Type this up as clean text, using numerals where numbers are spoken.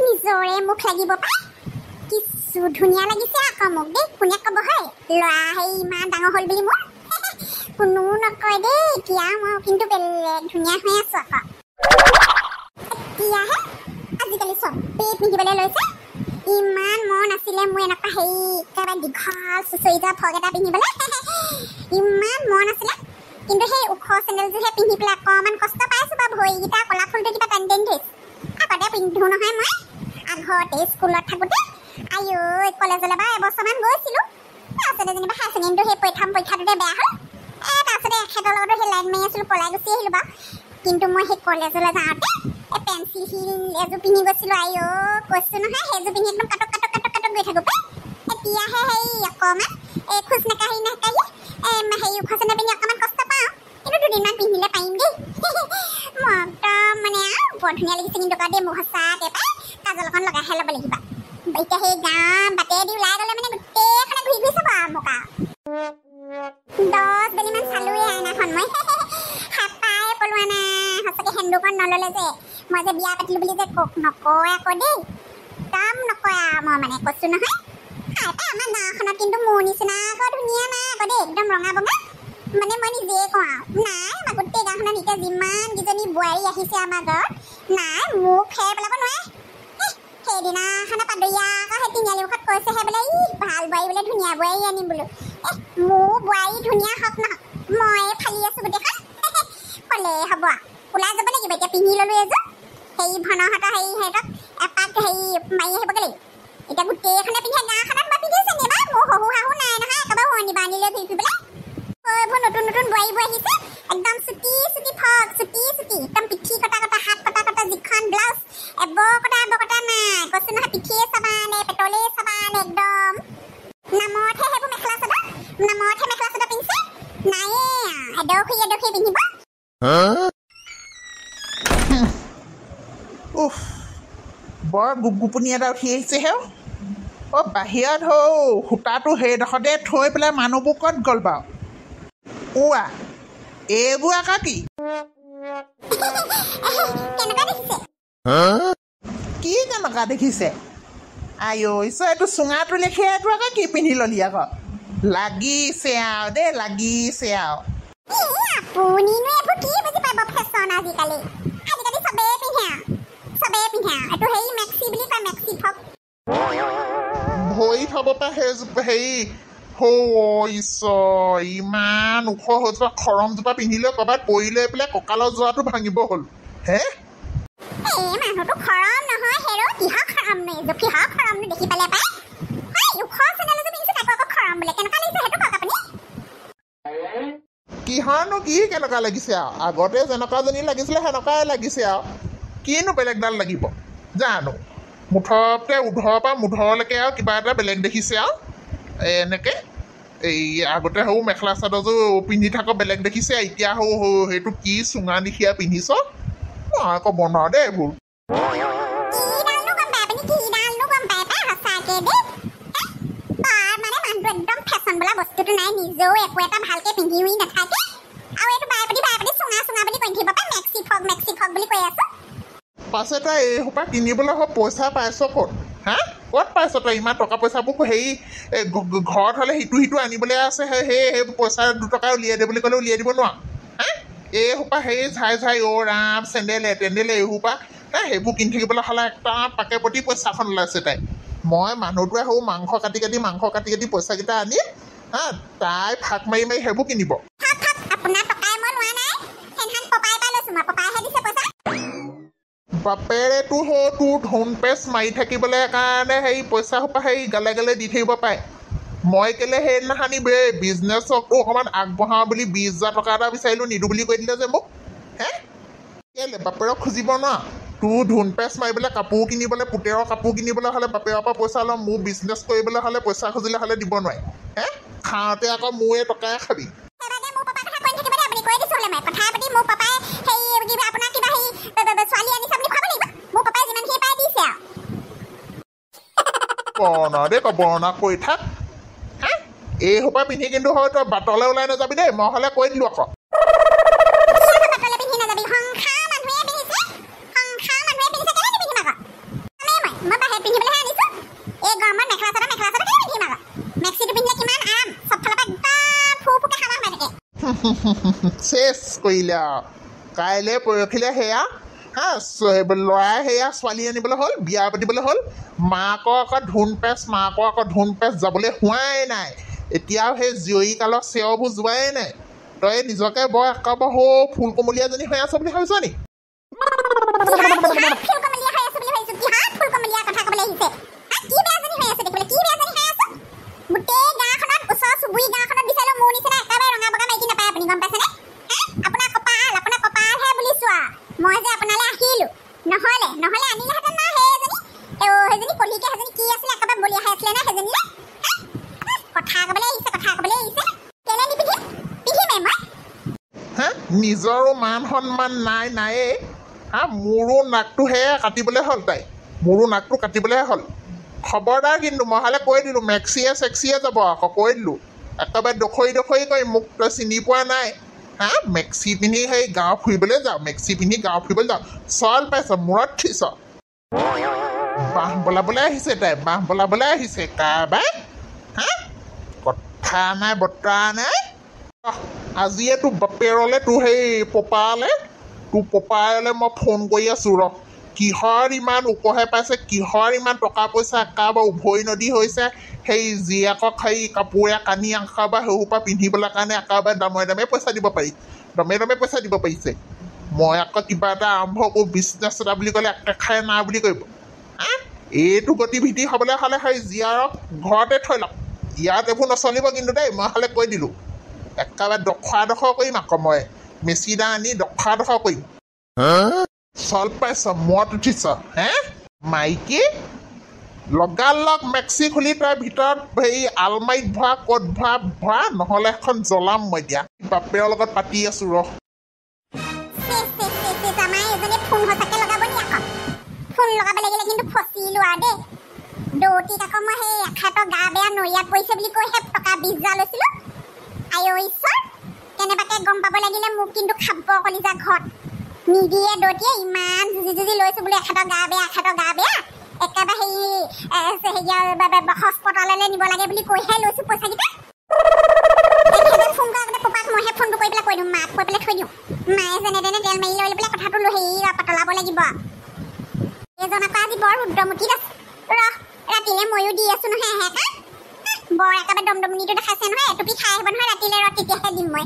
নিজৰে মুখ লাগিব পাই কিছু ধুনীয়া লাগিছে আকৌ মোক দেই কোনে ক'ব হয় ল'ৰা সেই ইমান ডাঙৰ হ'ল বুলি মোৰ কোনো নকয় দেই এতিয়া মই কিন্তু বেলেগ ধুনীয়া হৈ আছো আকৌ এতিয়াহে আজিকালি চবেই পিন্ধিবলৈ লৈছে ইমান মন আছিলে মোৰ এনেকুৱা সেই একেবাৰে দীঘল চুচৰি যোৱা ফ্ৰক এটা পিন্ধিবলৈ ইমান মন আছিলে কিন্তু সেই ওখ চেণ্ডেলযোৰহে পিন্ধি পেলাই অকণমান কষ্ট পাইছোঁ বাৰু ভৰিকেইটা কলা ফুলটো কিবা টান টান ধৰিছে আগতে পিন্ধো নহয় মই আগতে স্কুলত থাকোঁতে আইও কলেজলৈ বাৰু এবছৰমান গৈছিলোঁ তাৰপিছতে যেনিবা হায়াৰ ছেকেণ্ডেৰী সেই পৰীক্ষাটোতে বেয়া হ'ল তাৰপিছতে এখেতৰ লগতো সেই লাইন মাৰি আছিলোঁ পলাই গুচি আহিলোঁ বাৰু কিন্তু মই সেই কলেজলৈ যাওঁতে পেঞ্চিল হিল এযোৰ পিন্ধি গৈছিলোঁ আইও কৈছোঁ নহয় সেইযোৰ পিন্ধি একদম কাটক গৈ থাকোঁ পাই এতিয়াহে সেই অকণমান খোজ নাকাঢ়ি সেই ওখ চেণ্ডেল পিন্ধি অকণমান কষ্ট পাওঁ কিন্তু দুদিনমান পিন্ধিলে পাৰিম দেই মই একদম মানে বৰ ধুনীয়া লাগিছে কিন্তু দেই মোক সঁচাকৈ পাই কাজল অকণ লগাইহে ল'ব লাগিব এতিয়া সেই গান বাটেদি ওলাই গ'লে মানে গোটেইখনে ঘূৰি ঘূৰি চাব আৰু মোক আৰু 10 বেলিমান চালোঁৱে আইনাখন মই হাপাই পলোৱা নাই সঁচাকৈ সেন্দুৰখন নল'লে যে মই যে বিয়া পাতিলোঁ বুলি যে নকয় আকৌ দেই একদম নকয় আৰু মই মানে কৈছোঁ নহয় আমাৰ গাঁওখনত কিন্তু মোৰ নিচিনা আকৌ ধুনীয়া নাই আকৌ দেই একদম ৰঙা বঙা মানে মই নিজে কওঁ আৰু নাই আমাৰ গোটেই গাঁওখনত এতিয়া যিমানকেইজনী বোৱাৰী আহিছে আমাৰ ঘৰত নাই মোক ফেৰ পেলাব নোৱাৰে সেইদিনাখনে পাদৰীয়া আকৌ সেই তিনিআলি মুখত কৈছেহে বোলে ভাল বোৱাৰী বোলে ধুনীয়া বোৱাৰী আনিম বোলো মোৰ বোৱাৰী ধুনীয়া হওক নহওক মই ফালি আছোঁ গোটেইখন ক'লে হ'ব ওলাই যাব লাগিব এতিয়া পিন্ধি ল'লোঁ এযোৰ সেই ভনহঁতৰ সিহঁতক এপাক হেৰি মাৰি আহিবগৈ লাগিব এতিয়া গোটেইখনে পিন্ধে গাঁওখনত মই পিন্ধিছে নি বাৰু মোৰ শহু শাহু নাই নহয় একেবাৰে শুৱনি বান্ধিলে ঘূৰি পেলাই এইবোৰ নতুন বোৱাৰীবোৰ আহিছে একদম চুটি ফ্ৰক চুটি একদম পিঠি কটা হাত কটা যিখন ব্লাউজ এবকটা নাই কৈছোঁ নহয় পিঠিয়ে চাবা নে পেটলে চাবা নে একদম নামতহে সেইবোৰ মেখেলা চাদৰ পিন্ধিছে নায়ে এডখি পিন্ধিব বৰ গুপগুপনি এটা উঠি আহিছেহে বাহিৰত সূতাটো সেইডোখৰতে থৈ পেলাই মানুহবোৰ ক'ত গ'ল বাৰু এইবোৰ আকৌ কি কেনেকুৱা দেখিছে আইও ঈশ্বৰ এইটো চুঙাটো লেখীয়া এইটো আকৌ কি পিন্ধি ল'লি আকৌ লাগিছে আৰু দেই লাগিছে আৰু আপুনিনো এইবোৰ কি বুজি পাব ফেশ্বন আজিকালি চবেই পিন্ধে এইটো হেৰি মেক্সি বুলি কয় মেক্সি ফ্ৰক ভৰি থ'ব পৰা হেৰি ঈশ্বৰ ইমান ওখ হৈ যোৱা খৰমজোপা পিন্ধিলে ক'ৰবাত পৰি লৈ পেলাই কঁকালৰ যোৱাটো ভাঙিব হ'ল হে মানুহটো খৰম নহয় হেৰ কিহৰ খৰমনো এইযোৰ কিহৰ খৰমনো দেখি পেলাই পাই ওখ চেণ্ডেল এযোৰ পিন্ধিছে তাকো আকৌ খৰম বোলে কেনেকুৱা লাগিছে সেইটো কওক আপুনি কিহৰনো কি কেনেকুৱা লাগিছে আৰু আগতে যেনেকুৱাজনী লাগিছিলে সেনেকুৱাই লাগিছে আৰু কিনো বেলেগডাল লাগিব জানো মুঠতে উধৰৰ পৰা মুধৰলৈকে আৰু কিবা এটা বেলেগ দেখিছে আৰু এনেকৈ এই আগতে মেখেলা চাদৰযোৰ পিন্ধি থাকোঁ বেলেগ দেখিছে এতিয়া সেইটো কি চুঙা নিশিয়া পিন্ধিছ মই ক'ব নোৱাৰোঁ দেই এইবোৰ বস্তুটো নাই নিজেও একো এটা ভালকৈ পিন্ধিও নাথাকে আৰু এইটো বাৰে প্ৰতি চুঙা বুলি কৈ থাকিব পাৰে মেক্সি ফ্ৰক বুলি কৈ আছোঁ পাছে তই এই সোপা কিনিবলৈ পইচা পাইছ ক'ত ক'ত পাইছ তই ইমান টকা পইচাবোৰ হেৰি ঘৰত হ'লে সিটো আনিবলৈ আছে সেই পইচা 2 টকা উলিয়াই দে বুলি ক'লে উলিয়াই দিব নোৱাৰ এই সোপা সেই ঝাই ৰাম চেণ্ডেল এই সোপা সেইবোৰ কিনি থাকিবলৈ হ'লে একটা পাকে প্ৰতি পইচাখন ওলাইছে তাই মই মানুহটোৱে মাংস কাটি পইচাকেইটা আনি তাই ফাক মাৰি সেইবোৰ কিনিব বাপেৰেতো তোৰ ধন পেচ মাৰি থাকিবলৈ কাৰণে সেই পইচা সোপা সেই গালে দি থাকিব পাৰে মই কেলে সেইদিনাখনি বিজনেছকতো অকণমান আগবঢ়াওঁ বুলি 20,000 টকা এটা বিচাৰিলোঁ নিদোঁ বুলি কৈ দিলে যে মোক কেলে বাপেৰক খুজিব ন তোৰ ধন পেচ মাৰিবলৈ কাপোৰ কিনিবলৈ পুতেৰৰ কাপোৰ কিনিবলৈ হ'লে বাপেৰৰ পৰা পইচা ল'ম মোৰ বিজনেছ কৰিবলৈ হ'লে পইচা খুজিলে হ'লে দিব নোৱাৰে খাওঁতে আকৌ মোৰে টকাই খাবি বৰ্ণনা কৰি থাক এই সোপা পিন্ধি কিন্তু হয় তই বাটলৈ ওলাই নাযাবি দেই মই হ'লে কৈ দিলোঁ আকৌ চেছ কৰিলে আৰু কাইলৈ পৰহিলৈ সেয়া হা ল'ৰাই সেয়া ছোৱালী আনিবলৈ হ'ল বিয়া পাতিবলৈ হ'ল মাকৰ আকৌ ধুন পেচ যাবলৈ হোৱাই নাই এতিয়াও সেই জীয়ৰীকালৰ চেৱবোৰ যোৱাই নাই তই নিজকে বৰ একেবাৰে ফুলকমলীয়াজনী হৈ আছ বুলি ভাবিছ নি মই যে আপোনালৈ আহিলো নহলে আনিলেহেঁতেন না সেইজনী কলিকে সেইজনী কি আছিলে একেবাৰে বলিয়া হৈ আছিলে না সেইজনীলে কথা ক'বলৈ আহিছে কেলে নিপিন্ধিমে মই হা নিজৰো মান সন্মান নায়েই হা মোৰো নাকটোহে কাটিবলৈ হ'ল মোৰো নাকটো কাটিবলৈহে হ'ল খবৰদাৰ কিন্তু মই হ'লে কৈ দিলোঁ মেক্সিয়ে চেক্সিয়ে যাব আকৌ কৈ দিলোঁ একেবাৰে দখৰি কৰি মোক তই চিনি পোৱা নাই হা মেক্সি পিন্ধি সেই গাঁও ফুৰিবলৈ যাওঁ চল পাইছ মূৰত থিছ বাঁহ বলাবলৈ আহিছে কাৰবাৰ হা কথা নাই বতৰা নাই আজিয়ে তোৰ বাপেৰলৈ তোৰ সেই পপায়লৈ মই ফোন কৰি আছোঁ ৰ কিহৰ ইমান ওকহে পাইছে কিহৰ ইমান টকা পইচা একেবাৰে উভৈ নদী হৈছে সেই জীয়েকক সেই কাপোৰে কানি একেবাৰে সেইসোপা পিন্ধিবলৈ কাৰণে একেবাৰে দামে পইচা দিব পাৰিছে মই আকৌ কিবা এটা আৰম্ভ কৰোঁ বিজনেছ এটা বুলি ক'লে একেখাই না বুলি কৰিব হা এইটো গতিবিধি হ'বলৈ হ'লে সেই জীয়াৰক ঘৰতে থৈ লওক ইয়াত এইবোৰ নচলিব কিন্তু দেই মই হ'লে কৈ দিলোঁ একেবাৰে দখৰ কৰিম আকৌ মই মেচিনা আনি দখৰ কৰিম চল পাইছ মূৰত উঠিছ হে মাইকী লগালগ মেক্সি খুলি তই ভিতৰত হেৰি আলমাৰিত ভৰা ক'ত ভৰা নহ'লে এখন জ্বলাম মই এতিয়া বাপেৰৰ লগত পাতি আছোঁ ৰ ফোন লগাব লাগিলে কিন্তু ফচিলো আৰু দেই দৌতিক আকৌ মই সেই এখেতৰ গা বেয়া নৈয়াত পৰিছে বুলি কৈ সেই টকা 20,000 লৈছিলোঁ আইঅ ঈশ্বৰ কেনেবাকৈ গম পাব লাগিলে মোক কিন্তু খাব কলিজা ঘৰত নিদিয়ে দৌতিয়ে ইমান যুঁজি লৈছোঁ বোলে এখেতৰ গা বেয়া একেবাৰে হস্পিটাললৈ নিব লাগে বুলি কৈহে লৈছোঁ পইচাকেইটা ফোন কৰা আগতে পপাক মইহে ফোনটো কৰি পেলাই কৈ দিওঁ মাক কৈ পেলাই থৈ দিওঁ মায়ে যেনে তেনে তেল মাৰি লৈ পেলাই কথাটো পাতলাব লাগিব এজন আকৌ আজি বৰ ৰুদ্ৰমুখীত আছে ৰাতিলে ময়ো দি আছোঁ নহয় বৰ একেবাৰে দমদমনিটো দেখাইছে নহয় এটুপি খাই আহিব নহয় ৰাতিলে তেতিয়াহে দিম মই